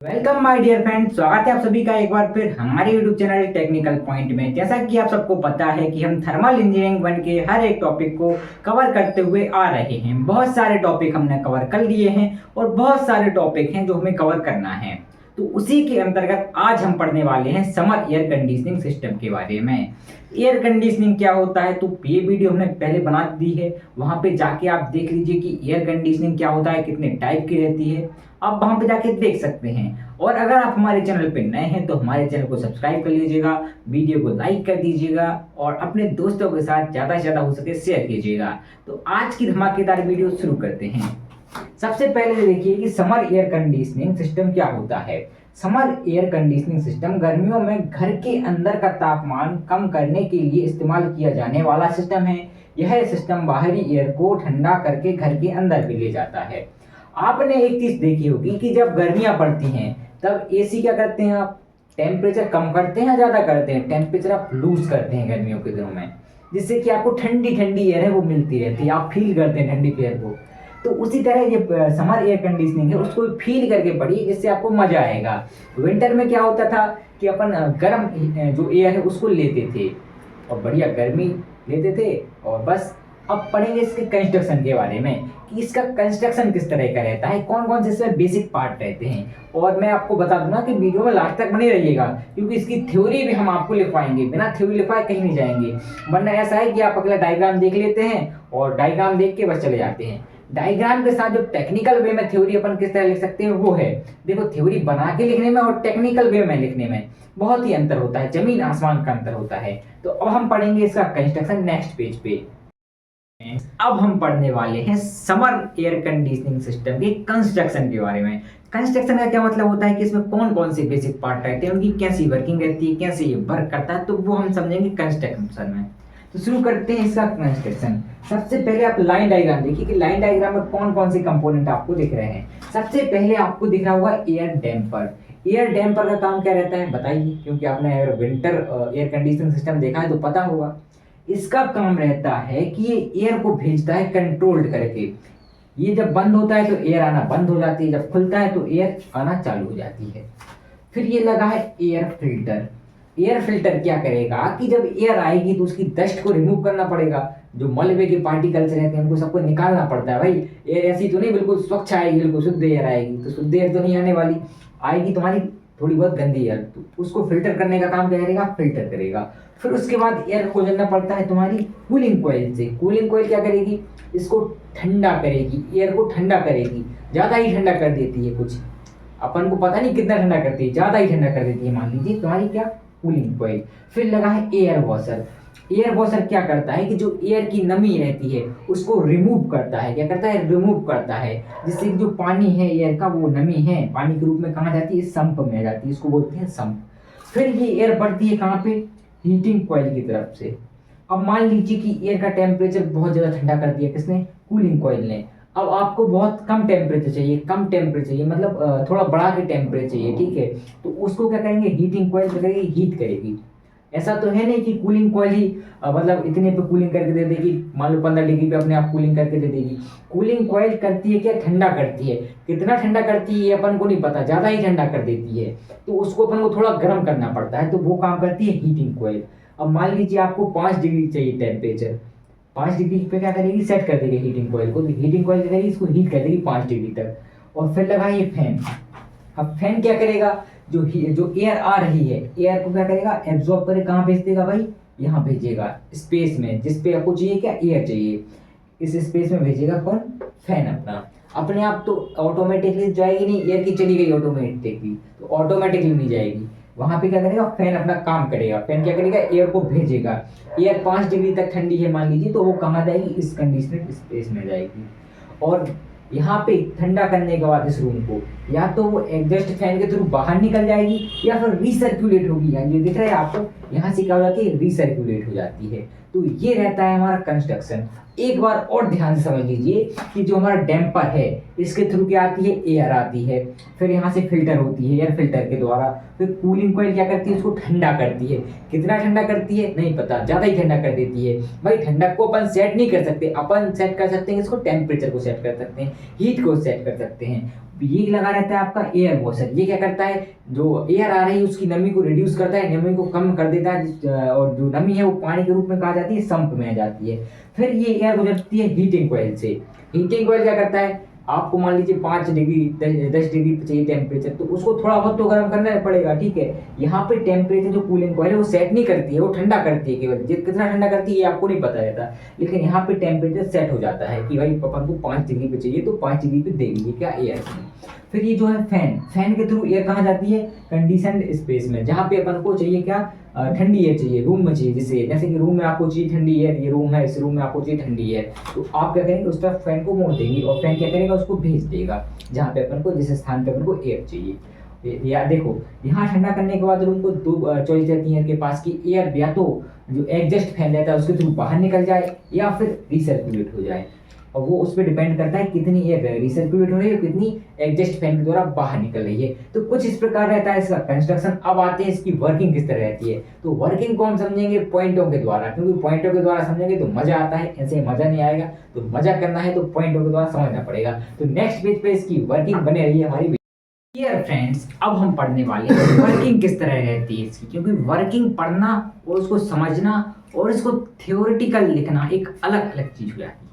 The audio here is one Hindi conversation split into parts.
वेलकम माय डियर फ्रेंड, स्वागत है आप सभी का एक बार फिर हमारे यूट्यूब चैनल टेक्निकल पॉइंट में। जैसा कि आप सबको पता है कि हम थर्मल इंजीनियरिंग वन के हर एक टॉपिक को कवर करते हुए आ रहे हैं। बहुत सारे टॉपिक हमने कवर कर लिए हैं और बहुत सारे टॉपिक हैं जो हमें कवर करना है। तो उसी के अंतर्गत आज हम पढ़ने वाले हैं समर एयर कंडीशनिंग सिस्टम के बारे में। एयर कंडीशनिंग क्या होता है, तो ये वीडियो हमने पहले बना दी है, वहां पे जाके आप देख लीजिए कि एयर कंडीशनिंग क्या होता है, कितने टाइप की रहती है, आप वहां पे जाके देख सकते हैं। और अगर आप हमारे चैनल पे नए हैं तो हमारे चैनल को सब्सक्राइब कर लीजिएगा, वीडियो को लाइक कर दीजिएगा और अपने दोस्तों के साथ ज़्यादा से ज़्यादा हो सके शेयर कीजिएगा। तो आज की धमाकेदार वीडियो शुरू करते हैं। सबसे पहले देखिए कि समर एयर कंडीशनिंग सिस्टम क्या होता है। समर एयर कंडीशनिंग सिस्टम गर्मियों में घर के अंदर का तापमान कम करने के लिए इस्तेमाल किया जाने वाला सिस्टम है। यह सिस्टम बाहरी एयर को ठंडा करके घर के अंदर भी ले जाता है। आपने एक चीज देखी होगी कि जब गर्मियां पड़ती हैं तब एसी क्या करते हैं, आप टेम्परेचर कम करते हैं, ज्यादा करते हैं, टेम्परेचर आप लूज करते हैं गर्मियों के दिनों में, जिससे कि आपको ठंडी ठंडी एयर है वो मिलती रहती है, आप फील करते हैं ठंडी एयर को। तो उसी तरह ये समर एयर कंडीशनिंग है, उसको फील करके पढ़िए जिससे आपको मजा आएगा। विंटर में क्या होता था कि अपन गर्म जो एयर है उसको लेते थे और बढ़िया गर्मी लेते थे। और बस अब पढ़ेंगे इसके कंस्ट्रक्शन के बारे में कि इसका कंस्ट्रक्शन किस तरह का रहता है, कौन कौन से इसमें बेसिक पार्ट रहते हैं। और मैं आपको बता दूंगा कि वीडियो में लास्ट तक बने रहिएगा, क्योंकि इसकी थ्योरी भी हम आपको लिखवाएंगे, बिना थ्योरी लिखवाए कहीं नहीं जाएंगे। वरना ऐसा है कि आप अगला डायग्राम देख लेते हैं और डायग्राम देख के बस चले जाते हैं। डायग्राम के साथ जो टेक्निकल वे में थ्योरी अपन किस तरह लिख सकते हैं वो है, देखो थ्योरी बना के लिखने में और टेक्निकल वे में लिखने में बहुत ही अंतर होता है, जमीन आसमान का अंतर होता है। तो अब हम पढ़ेंगे इसका कंस्ट्रक्शन नेक्स्ट पेज पे। अब हम पढ़ने वाले हैं समर एयर कंडीशनिंग सिस्टम के कंस्ट्रक्शन के बारे में। कंस्ट्रक्शन का क्या मतलब होता है कि इसमें कौन कौन से बेसिक पार्ट रहते हैं, उनकी कैसी वर्किंग रहती है, कैसे ये वर्क करता है, तो वो हम समझेंगे कंस्ट्रक्शन में। तो शुरू करते हैं इसका कंस्ट्रक्शन। सबसे पहले आप लाइन डायग्राम देखिए कि लाइन डायग्राम में कौन कौन से कंपोनेंट आपको दिख रहे हैं। सबसे पहले आपको दिख रहा होगा एयर डैम्पर। एयर डैम्पर का काम क्या रहता है बताइए, क्योंकि आपने अगर विंटर एयर कंडीशनिंग सिस्टम देखा है तो पता होगा। इसका काम रहता है कि ये एयर को भेजता है कंट्रोल्ड करके। ये जब बंद होता है तो एयर आना बंद हो जाती है, जब खुलता है तो एयर आना चालू हो जाती है। फिर ये लगा है एयर फिल्टर। एयर फिल्टर क्या करेगा कि जब एयर आएगी तो उसकी डस्ट को रिमूव करना पड़ेगा, जो मलबे के पार्टिकल्स रहते हैं उनको सबको निकालना पड़ता है। भाई एयर ऐसी तो नहीं बिल्कुल स्वच्छ आएगी, बिल्कुल शुद्ध एयर आएगी, तो शुद्ध एयर तो नहीं आने वाली, आएगी तुम्हारी थोड़ी बहुत गंदी एयर। तो उसको फिल्टर करने का काम क्या करेगा, फिल्टर करेगा। फिर उसके बाद एयर को गुजरना पड़ता है तुम्हारी कूलिंग कॉइल से। कूलिंग कॉइल क्या करेगी, इसको ठंडा करेगी, एयर को ठंडा करेगी, ज़्यादा ही ठंडा कर देती है। कुछ अपन को पता नहीं कितना ठंडा करती है, ज़्यादा ही ठंडा कर देती है, मान लीजिए तुम्हारी क्या कूलिंग कॉइल। फिर लगा है एयर वॉशर। एयर वॉशर क्या करता है कि जो एयर की नमी रहती है उसको रिमूव करता है। क्या करता है, रिमूव करता है, जिससे जो पानी है एयर का, वो नमी है पानी के रूप में कहाँ जाती है, संप में जाती है, इसको बोलते हैं संप। फिर ये एयर बढ़ती है कहाँ पे, हीटिंग कॉइल की तरफ से। अब मान लीजिए कि एयर का टेम्परेचर बहुत ज़्यादा ठंडा कर दिया किसने, कूलिंग कॉइल ने। अब आपको बहुत कम टेम्परेचर चाहिए, कम टेम्परेचर चाहिए, मतलब थोड़ा बढ़ा के टेम्परेचर चाहिए, ठीक है। तो उसको क्या करेंगे, हीटिंग कॉइल क्या करेगी, हीट करेगी। ऐसा तो है नहीं कि कूलिंग कॉइल ही मतलब इतने पे कूलिंग करके दे देगी, मान लो 15 डिग्री पे अपने आप कूलिंग करके दे देगी। कूलिंग कॉइल करती है क्या, ठंडा करती है। कितना ठंडा करती है ये अपन को नहीं पता, ज़्यादा ही ठंडा कर देती है, तो उसको अपन को थोड़ा गर्म करना पड़ता है, तो वो काम करती है हीटिंग कॉइल। अब मान लीजिए आपको 5 डिग्री चाहिए टेम्परेचर, 5 डिग्री पे क्या करेगी, सेट कर देगी हीटिंग कॉइल को, तो हीटिंग कॉइल क्या करेगी, इसको हीट कर देगी 5 डिग्री तक। और फिर लगा ये फैन। अब फैन क्या करेगा, जो एयर आ रही है, एयर को क्या करेगा, एब्जॉर्ब करे, कहाँ भेज देगा भाई, यहाँ भेजेगा स्पेस में, जिस पे आपको चाहिए क्या, एयर चाहिए, इस स्पेस में भेजेगा कौन, फैन अपना। अपने आप तो ऑटोमेटिकली जाएगी नहीं, एयर की चली गई ऑटोमेटिकली, तो ऑटोमेटिकली नहीं जाएगी, वहां पे क्या करेगा, फैन अपना काम करेगा। फैन क्या करेगा, एयर को भेजेगा। एयर 5 डिग्री तक ठंडी है मान लीजिए, तो वो कहाँ जाएगी, इस कंडीशनर स्पेस में जाएगी। और यहाँ पे ठंडा करने के बाद इस रूम को या तो वो एग्जॉस्ट फैन के थ्रू बाहर निकल जाएगी या फिर रिसर्कुलेट होगी। ये दिख रहा है आपको, यहाँ से क्या हो जाती है, रिसर्कुलेट हो जाती है। तो ये रहता है हमारा कंस्ट्रक्शन। एक बार और ध्यान से समझ लीजिए कि जो हमारा डैम्पर है इसके थ्रू क्या आती है, एयर आती है, फिर यहाँ से फिल्टर होती है एयर फिल्टर के द्वारा, फिर कूलिंग कॉइल क्या करती है, उसको ठंडा करती है। कितना ठंडा करती है नहीं पता, ज़्यादा ही ठंडा कर देती है। भाई ठंडक को अपन सेट नहीं कर सकते, अपन सेट कर सकते हैं इसको, टेम्परेचर को सेट कर सकते हैं, हीट को सेट कर सकते हैं। ये लगा रहता है आपका एयर वॉशर। ये क्या करता है, जो एयर आ रही है उसकी नमी को रिड्यूस करता है, नमी को कम कर देता है, और जो नमी है वो पानी के रूप में कहा जाती है संप में आ जाती है। फिर ये एयर गुजरती है हीटिंग कॉइल से। हीटिंग कॉइल क्या करता है, आपको मान लीजिए 5 डिग्री 10 डिग्री पे चाहिए टेम्परेचर, तो उसको थोड़ा बहुत तो गर्म करना पड़ेगा, ठीक है। यहाँ पे टेम्परेचर जो कूलिंग कॉइल है वो सेट नहीं करती है, वो ठंडा करती है केवल। कितना ठंडा करती है ये आपको नहीं पता रहता, लेकिन यहाँ पे टेम्परेचर सेट हो जाता है कि भाई अपन को 5 डिग्री पे चाहिए तो 5 डिग्री पे देगी ये क्या, एयर। फिर ये जो है फैन के थ्रू एयर कहाँ जाती है, कंडीशनड स्पेस में, जहाँ पे अपन को चाहिए क्या, ठंडी एयर चाहिए, रूम में चाहिए। जैसे कि रूम में आपको चाहिए ठंडी एयर, ये रूम है, इस रूम में आपको चाहिए ठंडी एयर, तो आप क्या करेंगे, उस तरफ फैन को मोड़ देंगे और फैन क्या करेगा, उसको भेज देगा जहाँ पे अपन को, जिस स्थान पे अपन को एयर चाहिए। या देखो यहाँ ठंडा करने के बाद रूम को दो चॉइस रहती है के पास की, एयर या तो जो एग्जस्ट फैन रहता है उसके थ्रू बाहर निकल जाए या फिर रिसर्कुलेट हो जाए, और वो उस पर डिपेंड करता है कितनी एयर रिसर्कुलेट हो रही है, कितनी एग्जस्ट फैन के द्वारा बाहर निकल रही है। तो कुछ इस प्रकार रहता है इसका कंस्ट्रक्शन। अब आते हैं इसकी वर्किंग किस तरह रहती है। तो वर्किंग को हम समझेंगे पॉइंटों के द्वारा, क्योंकि पॉइंटों के द्वारा समझेंगे तो मजा आता है, ऐसे मजा नहीं आएगा। तो मजा करना है तो पॉइंटों के द्वारा समझना पड़ेगा। तो नेक्स्ट पेज पे इसकी वर्किंग बने रही है हमारी। डियर फ्रेंड्स, अब हम पढ़ने वाले हैं वर्किंग किस तरह रहती है इसकी, क्योंकि वर्किंग पढ़ना और उसको समझना और इसको थ्योरेटिकल लिखना एक अलग अलग चीज हो जाती है।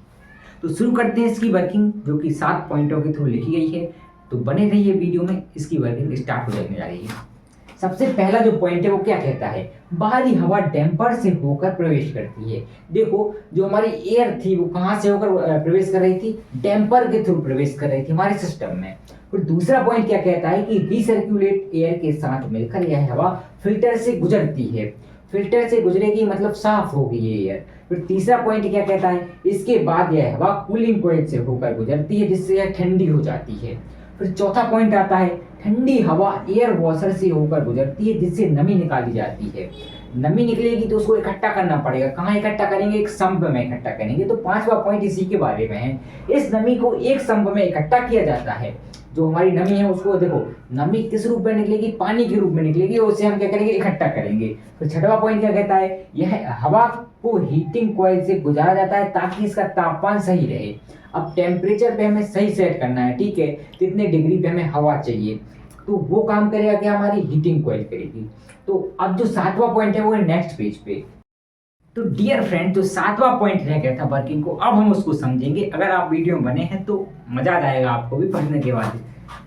तो शुरू करते हैं इसकी वर्किंग, जो कि 7 पॉइंटों के थ्रू लिखी गई है। तो बने रहिए वीडियो में, इसकी वर्किंग स्टार्ट हो जाने जा रही है। सबसे पहला जो पॉइंट है वो क्या कहता है, बाहरी हवा डैम्पर से होकर प्रवेश करती है। देखो जो हमारी एयर थी वो कहाँ से होकर प्रवेश कर रही थी, डैम्पर के थ्रू प्रवेश कर रही थी हमारे सिस्टम में। फिर दूसरा पॉइंट क्या कहता है कि रिसर्कुलेट एयर के साथ मिलकर यह हवा फिल्टर से गुजरती है। फिल्टर से गुजरेगी मतलब साफ होगी ये एयर। फिर तीसरा पॉइंट क्या कहता है, इसके बाद यह हवा कूलिंग कॉइल से होकर गुजरती है जिससे यह ठंडी हो जाती है। फिर चौथा पॉइंट आता है, ठंडी हवा एयर वॉशर से होकर गुजरती है जिससे नमी निकाली जाती है। नमी निकलेगी तो उसको इकट्ठा करना पड़ेगा, कहाँ इकट्ठा करेंगे, एक संप में इकट्ठा करेंगे। तो 5वां पॉइंट इसी के बारे में है। इस नमी को एक संप में इकट्ठा किया जाता है। जो हमारी नमी है उसको देखो, नमी किस रूप में निकलेगी, पानी के रूप में निकलेगी, और उसे हम क्या करेंगे, इकट्ठा करेंगे। तो 6वां पॉइंट क्या कहता है, यह हवा को हीटिंग कॉइल से गुजारा जाता है ताकि इसका तापमान सही रहे। अब टेम्परेचर पे हमें सही सेट करना है, ठीक है, कितने डिग्री पे हमें हवा चाहिए, तो वो काम करेगा क्या, हमारी हीटिंग कॉइल करेगी। तो अब जो 7वां पॉइंट है वो है नेक्स्ट पेज पे। तो डियर फ्रेंड, जो 7वां पॉइंट रह गया था वर्किंग को, अब हम उसको समझेंगे। अगर आप वीडियो में बने हैं तो मजा आ जाएगा आपको भी पढ़ने के बाद।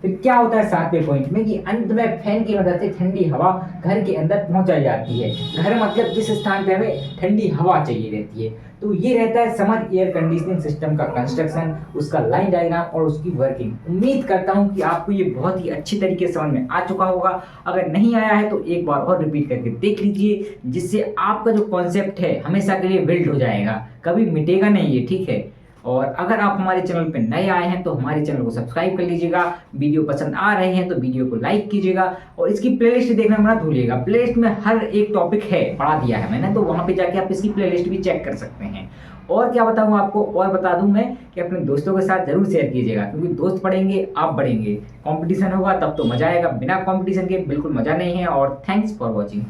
फिर क्या होता है 7वें पॉइंट में कि अंत में फैन की मदद से ठंडी हवा घर के अंदर पहुंचाई जाती है। घर मतलब जिस स्थान पे हमें ठंडी हवा चाहिए रहती है। तो ये रहता है समर एयर कंडीशनिंग सिस्टम का कंस्ट्रक्शन, उसका लाइन डायग्राम और उसकी वर्किंग। उम्मीद करता हूँ कि आपको ये बहुत ही अच्छी तरीके से समझ में आ चुका होगा। अगर नहीं आया है तो एक बार और रिपीट करके देख लीजिए, जिससे आपका जो कॉन्सेप्ट है हमेशा के लिए बिल्ड हो जाएगा, कभी मिटेगा नहीं ये, ठीक है। और अगर आप हमारे चैनल पर नए आए हैं तो हमारे चैनल को सब्सक्राइब कर लीजिएगा। वीडियो पसंद आ रहे हैं तो वीडियो को लाइक कीजिएगा, और इसकी प्लेलिस्ट देखना मत भूलिएगा। प्लेलिस्ट में हर एक टॉपिक है, पढ़ा दिया है मैंने, तो वहाँ पे जाके आप इसकी प्लेलिस्ट भी चेक कर सकते हैं। और क्या बताऊँ आपको, और बता दूँ मैं कि अपने दोस्तों के साथ जरूर शेयर कीजिएगा, क्योंकि दोस्त पढ़ेंगे आप बढ़ेंगे। कंपटीशन होगा तब तो मजा आएगा, बिना कंपटीशन के बिल्कुल मजा नहीं है। और थैंक्स फॉर वॉचिंग।